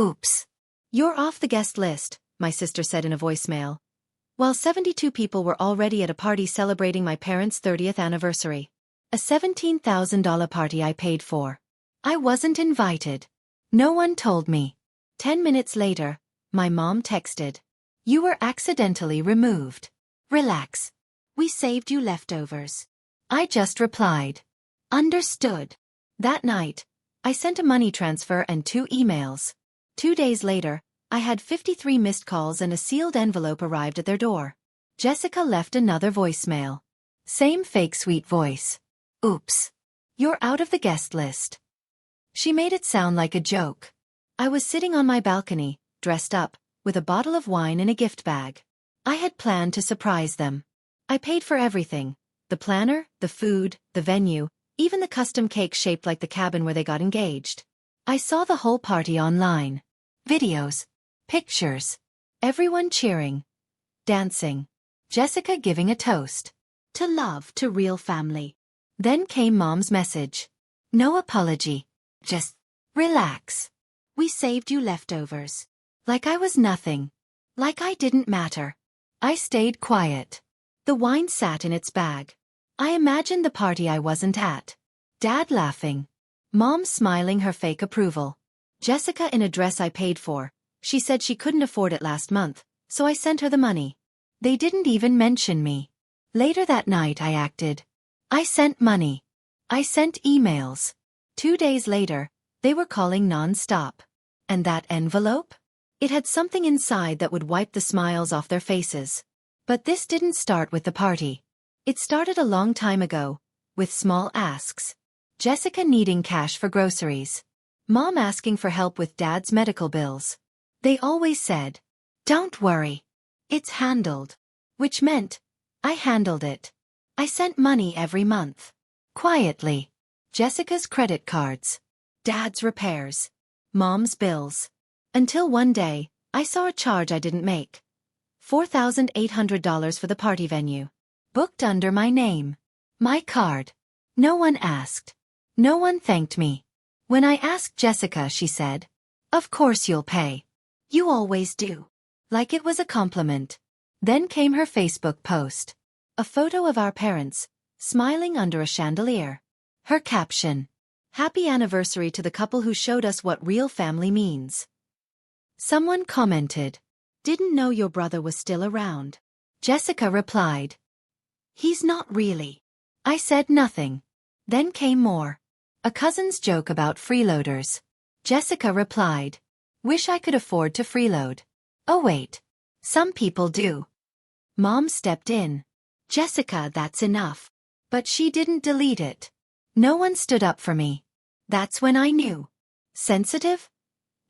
Oops. You're off the guest list, my sister said in a voicemail. While 72 people were already at a party celebrating my parents' 30th anniversary. A $17,000 party I paid for. I wasn't invited. No one told me. 10 minutes later, my mom texted. You were accidentally removed. Relax. We saved you leftovers. I just replied. Understood. That night, I sent a money transfer and 2 emails. 2 days later, I had 53 missed calls and a sealed envelope arrived at their door. Jessica left another voicemail. Same fake sweet voice. Oops. You're out of the guest list. She made it sound like a joke. I was sitting on my balcony, dressed up, with a bottle of wine in a gift bag. I had planned to surprise them. I paid for everything. The planner, the food, the venue, even the custom cake shaped like the cabin where they got engaged. I saw the whole party online. Videos. Pictures. Everyone cheering. Dancing. Jessica giving a toast. To love, to real family. Then came Mom's message. No apology. Just relax. We saved you leftovers. Like I was nothing. Like I didn't matter. I stayed quiet. The wine sat in its bag. I imagined the party I wasn't at. Dad laughing. Mom smiling her fake approval. Jessica in a dress I paid for. She said she couldn't afford it last month, so I sent her the money. They didn't even mention me. Later that night I acted. I sent money. I sent emails. 2 days later, they were calling non-stop. And that envelope? It had something inside that would wipe the smiles off their faces. But this didn't start with the party. It started a long time ago, with small asks. Jessica needing cash for groceries. Mom asking for help with Dad's medical bills. They always said, "Don't worry. It's handled." Which meant, I handled it. I sent money every month. Quietly. Jessica's credit cards. Dad's repairs. Mom's bills. Until one day, I saw a charge I didn't make. $4,800 for the party venue. Booked under my name. My card. No one asked. No one thanked me. When I asked Jessica, she said, "Of course you'll pay. You always do." Like it was a compliment. Then came her Facebook post. A photo of our parents, smiling under a chandelier. Her caption. Happy anniversary to the couple who showed us what real family means. Someone commented. Didn't know your brother was still around. Jessica replied. He's not really. I said nothing. Then came more. A cousin's joke about freeloaders. Jessica replied. Wish I could afford to freeload. Oh wait. Some people do. Mom stepped in. Jessica, that's enough. But she didn't delete it. No one stood up for me. That's when I knew. Sensitive?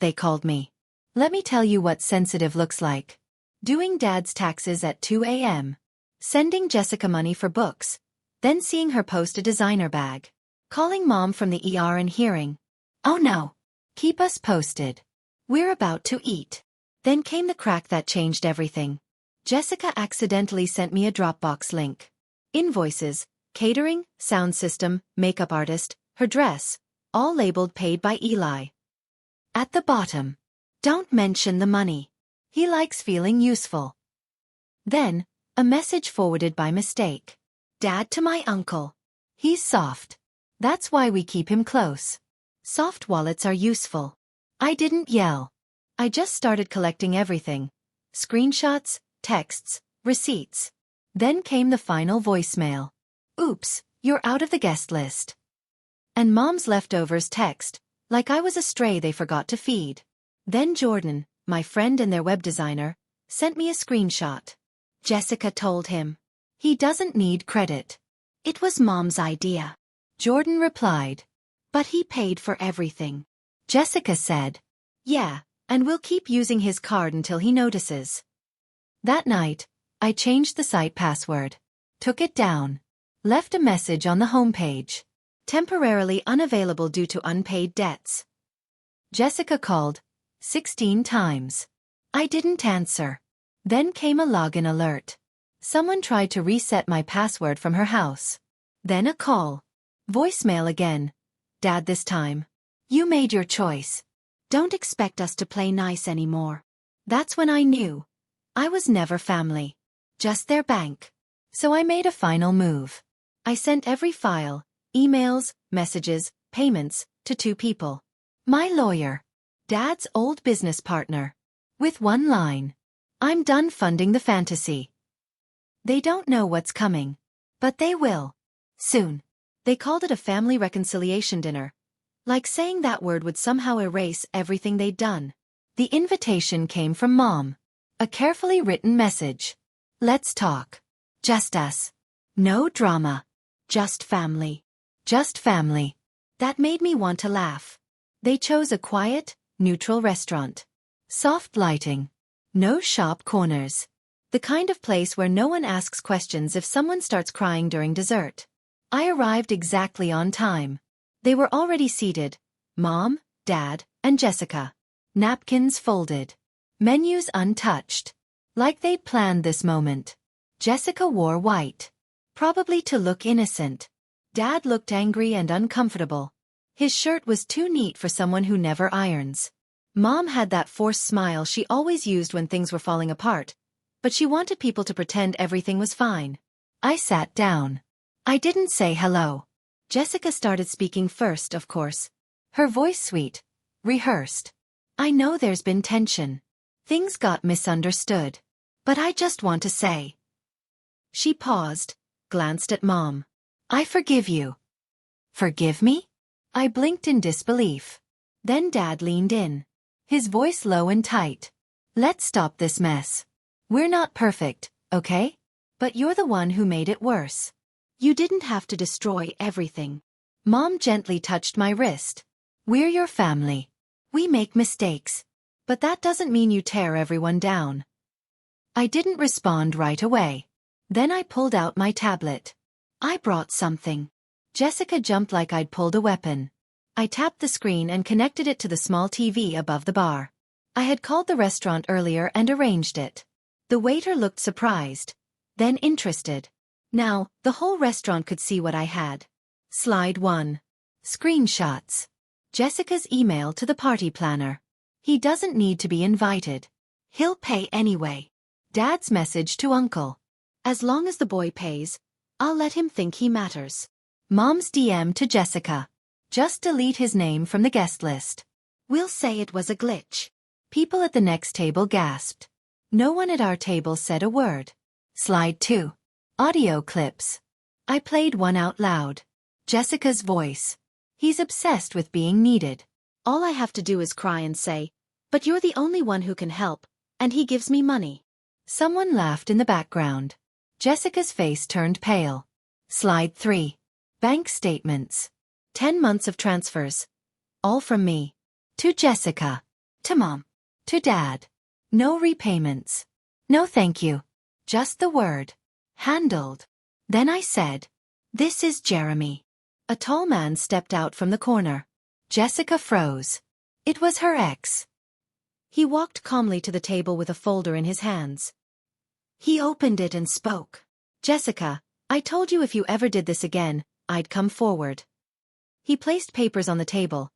They called me. Let me tell you what sensitive looks like. Doing Dad's taxes at 2 a.m. Sending Jessica money for books. Then seeing her post a designer bag. Calling Mom from the ER and hearing. Oh no. Keep us posted. We're about to eat. Then came the crack that changed everything. Jessica accidentally sent me a Dropbox link. Invoices, catering, sound system, makeup artist, her dress, all labeled paid by Eli. At the bottom. Don't mention the money. He likes feeling useful. Then, a message forwarded by mistake. Dad to my uncle. He's soft. That's why we keep him close. Soft wallets are useful. I didn't yell. I just started collecting everything. Screenshots, texts, receipts. Then came the final voicemail. Oops, you're out of the guest list. And Mom's leftovers text, like I was a stray they forgot to feed. Then Jordan, my friend and their web designer, sent me a screenshot. Jessica told him. He doesn't need credit. It was Mom's idea. Jordan replied. But he paid for everything. Jessica said. Yeah, and we'll keep using his card until he notices. That night, I changed the site password. Took it down. Left a message on the homepage. Temporarily unavailable due to unpaid debts. Jessica called 16 times. I didn't answer. Then came a login alert. Someone tried to reset my password from her house. Then a call. Voicemail again. Dad this time. You made your choice. Don't expect us to play nice anymore. That's when I knew. I was never family. Just their bank. So I made a final move. I sent every file, emails, messages, payments, to 2 people. My lawyer. Dad's old business partner. With one line. I'm done funding the fantasy. They don't know what's coming. But they will. Soon. They called it a family reconciliation dinner. Like saying that word would somehow erase everything they'd done. The invitation came from Mom. A carefully written message. Let's talk. Just us. No drama. Just family. Just family. That made me want to laugh. They chose a quiet, neutral restaurant. Soft lighting. No sharp corners. The kind of place where no one asks questions if someone starts crying during dessert. I arrived exactly on time. They were already seated. Mom, Dad, and Jessica. Napkins folded. Menus untouched. Like they'd planned this moment. Jessica wore white. Probably to look innocent. Dad looked angry and uncomfortable. His shirt was too neat for someone who never irons. Mom had that forced smile she always used when things were falling apart, but she wanted people to pretend everything was fine. I sat down. I didn't say hello. Jessica started speaking first, of course. Her voice sweet, rehearsed. I know there's been tension. Things got misunderstood. But I just want to say. She paused, glanced at Mom. I forgive you. Forgive me? I blinked in disbelief. Then Dad leaned in. His voice low and tight. Let's stop this mess. We're not perfect, okay? But you're the one who made it worse. You didn't have to destroy everything. Mom gently touched my wrist. We're your family. We make mistakes. But that doesn't mean you tear everyone down. I didn't respond right away. Then I pulled out my tablet. I brought something. Jessica jumped like I'd pulled a weapon. I tapped the screen and connected it to the small TV above the bar. I had called the restaurant earlier and arranged it. The waiter looked surprised, then interested. Now, the whole restaurant could see what I had. Slide 1. Screenshots. Jessica's email to the party planner. He doesn't need to be invited. He'll pay anyway. Dad's message to Uncle. As long as the boy pays, I'll let him think he matters. Mom's DM to Jessica. Just delete his name from the guest list. We'll say it was a glitch. People at the next table gasped. No one at our table said a word. Slide 2. Audio clips. I played one out loud. Jessica's voice. He's obsessed with being needed. All I have to do is cry and say, but you're the only one who can help, and he gives me money. Someone laughed in the background. Jessica's face turned pale. Slide 3. Bank statements. 10 months of transfers. All from me. To Jessica. To Mom. To Dad. No repayments. No thank you. Just the word. Handled. Then I said, this is Jeremy. A tall man stepped out from the corner. Jessica froze. It was her ex. He walked calmly to the table with a folder in his hands. He opened it and spoke. Jessica, I told you if you ever did this again, I'd come forward. He placed papers on the table.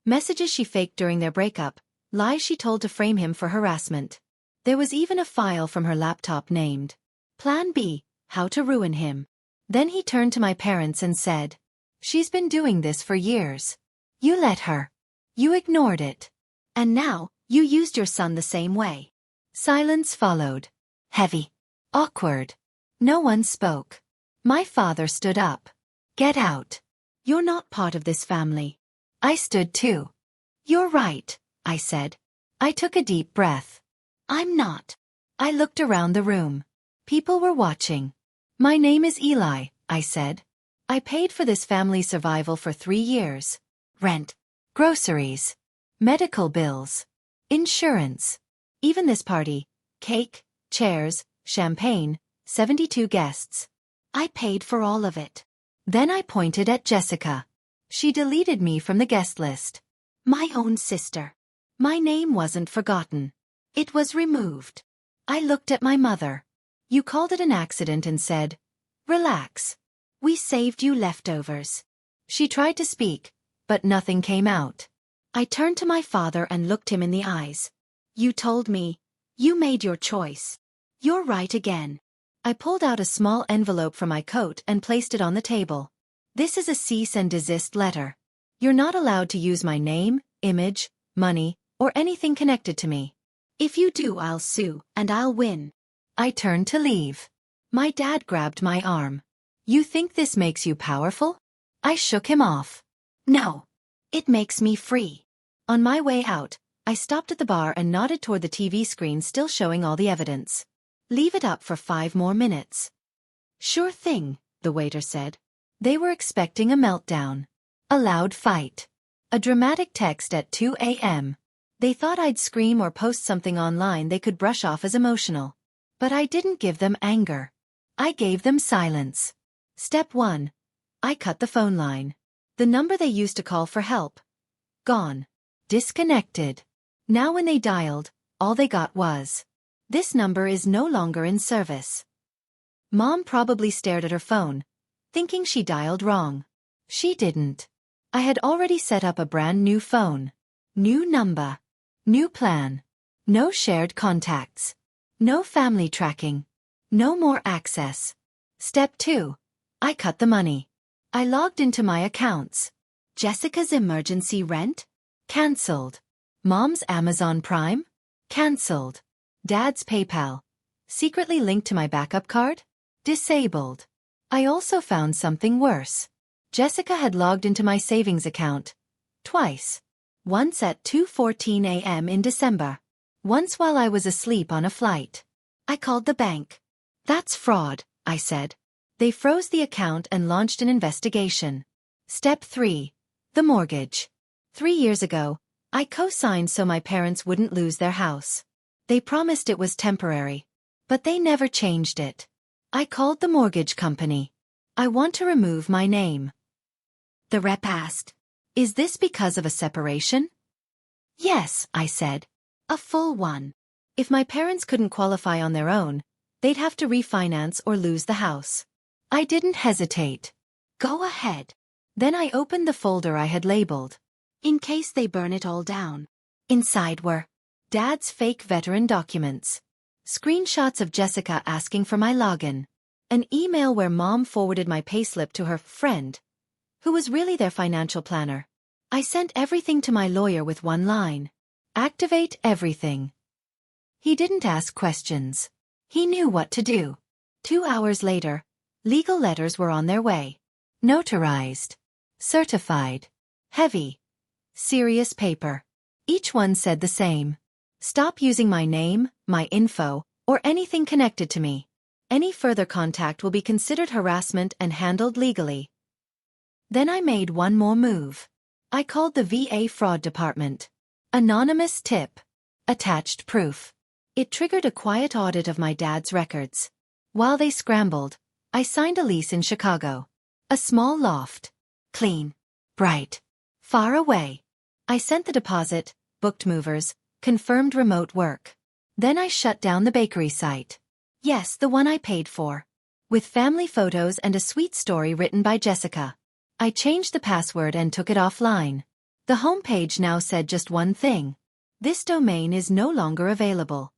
Messages she faked during their breakup, lies she told to frame him for harassment. There was even a file from her laptop named Plan B, How to Ruin Him. Then he turned to my parents and said, she's been doing this for years. You let her. You ignored it. And now, you used your son the same way. Silence followed. Heavy. Awkward. No one spoke. My father stood up. Get out. You're not part of this family. I stood too. You're right, I said. I took a deep breath. I'm not. I looked around the room. People were watching. My name is Eli, I said. I paid for this family's survival for 3 years. Rent. Groceries. Medical bills. Insurance. Even this party. Cake, chairs, champagne, 72 guests. I paid for all of it. Then I pointed at Jessica. She deleted me from the guest list. My own sister. My name wasn't forgotten. It was removed. I looked at my mother. You called it an accident and said, relax. We saved you leftovers. She tried to speak, but nothing came out. I turned to my father and looked him in the eyes. You told me. You made your choice. You're right again. I pulled out a small envelope from my coat and placed it on the table. This is a cease and desist letter. You're not allowed to use my name, image, money, or anything connected to me. If you do, I'll sue, and I'll win. I turned to leave. My dad grabbed my arm. You think this makes you powerful? I shook him off. No. It makes me free. On my way out, I stopped at the bar and nodded toward the TV screen still showing all the evidence. Leave it up for 5 more minutes. Sure thing, the waiter said. They were expecting a meltdown. A loud fight. A dramatic text at 2 a.m. They thought I'd scream or post something online they could brush off as emotional. But I didn't give them anger. I gave them silence. Step 1. I cut the phone line. The number they used to call for help. Gone. Disconnected. Now when they dialed, all they got was, "This number is no longer in service." Mom probably stared at her phone, thinking she dialed wrong. She didn't. I had already set up a brand new phone. New number. New plan. No shared contacts. No family tracking. No more access. Step 2. I cut the money. I logged into my accounts. Jessica's emergency rent? Cancelled. Mom's Amazon Prime? Cancelled. Dad's PayPal, secretly linked to my backup card? Disabled. I also found something worse. Jessica had logged into my savings account. Twice. Once at 2:14 a.m. in December. Once while I was asleep on a flight. I called the bank. That's fraud, I said. They froze the account and launched an investigation. Step 3. The mortgage. 3 years ago, I co-signed so my parents wouldn't lose their house. They promised it was temporary. But they never changed it. I called the mortgage company. I want to remove my name. The rep asked, "Is this because of a separation?" Yes, I said. A full one. If my parents couldn't qualify on their own, they'd have to refinance or lose the house. I didn't hesitate. Go ahead. Then I opened the folder I had labeled. In case they burn it all down. Inside were Dad's fake veteran documents. Screenshots of Jessica asking for my login. An email where Mom forwarded my payslip to her friend, who was really their financial planner. I sent everything to my lawyer with one line. Activate everything. He didn't ask questions. He knew what to do. 2 hours later, legal letters were on their way. Notarized. Certified. Heavy. Serious paper. Each one said the same. Stop using my name, my info, or anything connected to me. Any further contact will be considered harassment and handled legally. Then I made one more move. I called the VA fraud department. Anonymous tip. Attached proof. It triggered a quiet audit of my dad's records. While they scrambled, I signed a lease in Chicago. A small loft. Clean. Bright. Far away. I sent the deposit, booked movers, confirmed remote work. Then I shut down the bakery site. Yes, the one I paid for. With family photos and a sweet story written by Jessica. I changed the password and took it offline. The homepage now said just one thing. This domain is no longer available.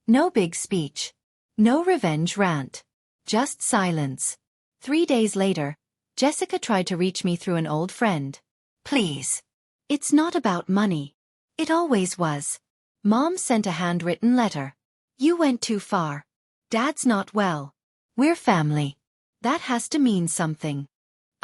No big speech. No revenge rant. Just silence. 3 days later, Jessica tried to reach me through an old friend. Please. It's not about money. It always was. Mom sent a handwritten letter. You went too far. Dad's not well. We're family. That has to mean something.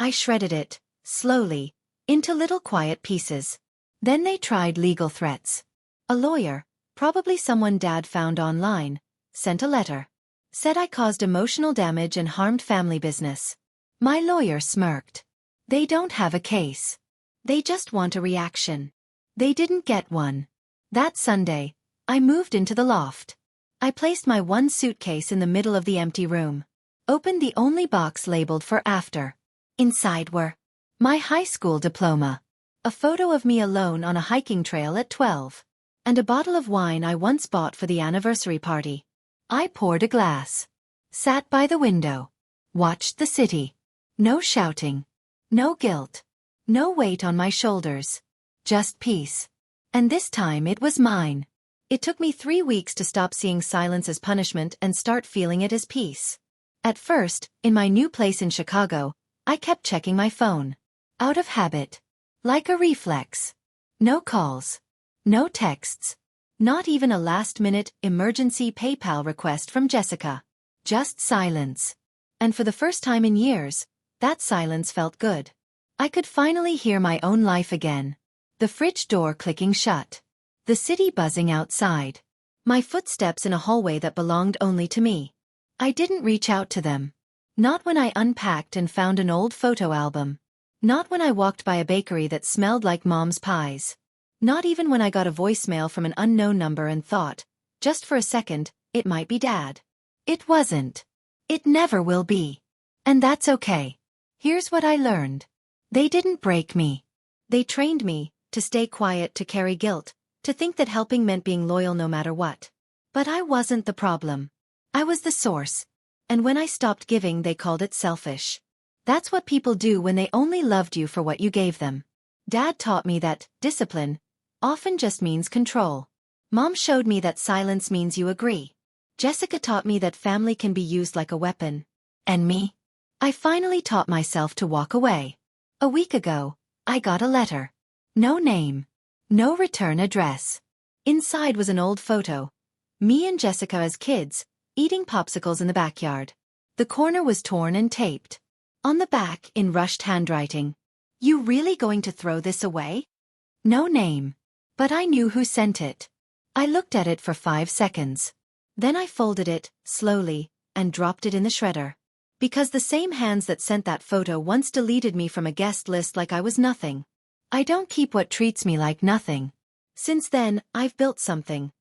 I shredded it, slowly, into little quiet pieces. Then they tried legal threats. A lawyer, probably someone Dad found online, sent a letter. Said I caused emotional damage and harmed family business. My lawyer smirked. They don't have a case. They just want a reaction. They didn't get one. That Sunday, I moved into the loft. I placed my one suitcase in the middle of the empty room. Opened the only box labeled for after. Inside were my high school diploma, a photo of me alone on a hiking trail at 12, and a bottle of wine I once bought for the anniversary party. I poured a glass. Sat by the window. Watched the city. No shouting. No guilt. No weight on my shoulders. just peace. And this time it was mine. It took me 3 weeks to stop seeing silence as punishment and start feeling it as peace. At first, in my new place in Chicago, I kept checking my phone. Out of habit. Like a reflex. No calls. No texts. Not even a last-minute emergency PayPal request from Jessica. Just silence. And for the first time in years, that silence felt good. I could finally hear my own life again. The fridge door clicking shut. The city buzzing outside. My footsteps in a hallway that belonged only to me. I didn't reach out to them. Not when I unpacked and found an old photo album. Not when I walked by a bakery that smelled like Mom's pies. Not even when I got a voicemail from an unknown number and thought, just for a second, it might be Dad. It wasn't. It never will be. And that's okay. Here's what I learned. They didn't break me. They trained me to stay quiet, to carry guilt, to think that helping meant being loyal no matter what. But I wasn't the problem. I was the source. And when I stopped giving, they called it selfish. That's what people do when they only loved you for what you gave them. Dad taught me that discipline often just means control. Mom showed me that silence means you agree. Jessica taught me that family can be used like a weapon. And me? I finally taught myself to walk away. A week ago, I got a letter. No name. No return address. Inside was an old photo. Me and Jessica as kids, eating popsicles in the backyard. The corner was torn and taped. On the back, in rushed handwriting. You really going to throw this away? No name. But I knew who sent it. I looked at it for 5 seconds. Then I folded it, slowly, and dropped it in the shredder. Because the same hands that sent that photo once deleted me from a guest list like I was nothing. I don't keep what treats me like nothing. Since then, I've built something.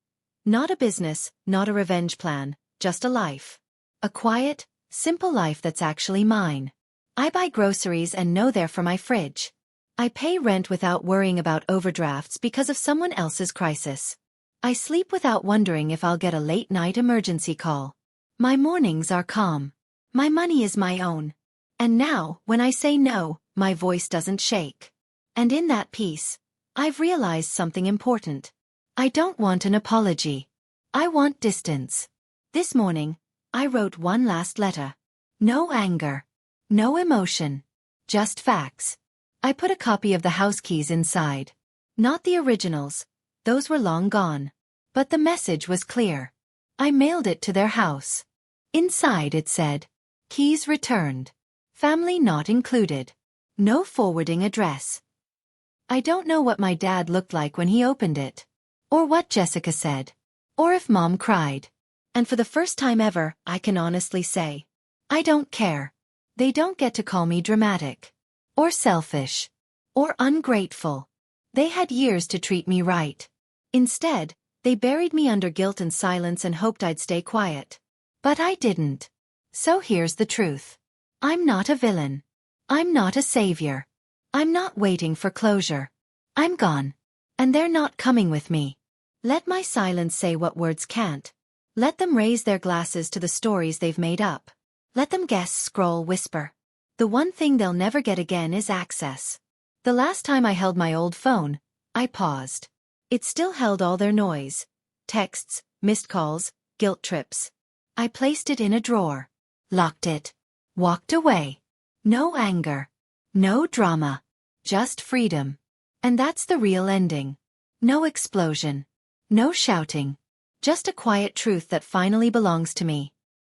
Not a business, not a revenge plan, just a life. A quiet, simple life that's actually mine. I buy groceries and know they're for my fridge. I pay rent without worrying about overdrafts because of someone else's crisis. I sleep without wondering if I'll get a late-night emergency call. My mornings are calm. My money is my own. And now, when I say no, my voice doesn't shake. And in that peace, I've realized something important. I don't want an apology. I want distance. This morning, I wrote one last letter. No anger. No emotion. Just facts. I put a copy of the house keys inside. Not the originals. Those were long gone. But the message was clear. I mailed it to their house. Inside it said, keys returned. Family not included. No forwarding address. I don't know what my dad looked like when he opened it. Or what Jessica said. Or if Mom cried. And for the first time ever, I can honestly say, I don't care. They don't get to call me dramatic. Or selfish. Or ungrateful. They had years to treat me right. Instead, they buried me under guilt and silence and hoped I'd stay quiet. But I didn't. So here's the truth. I'm not a villain. I'm not a savior. I'm not waiting for closure. I'm gone. And they're not coming with me. Let my silence say what words can't. Let them raise their glasses to the stories they've made up. Let them guess, scroll, whisper. The one thing they'll never get again is access. The last time I held my old phone, I paused. It still held all their noise. Texts, missed calls, guilt trips. I placed it in a drawer. Locked it. Walked away. No anger. No drama. Just freedom. And that's the real ending. No explosion. No shouting. Just a quiet truth that finally belongs to me.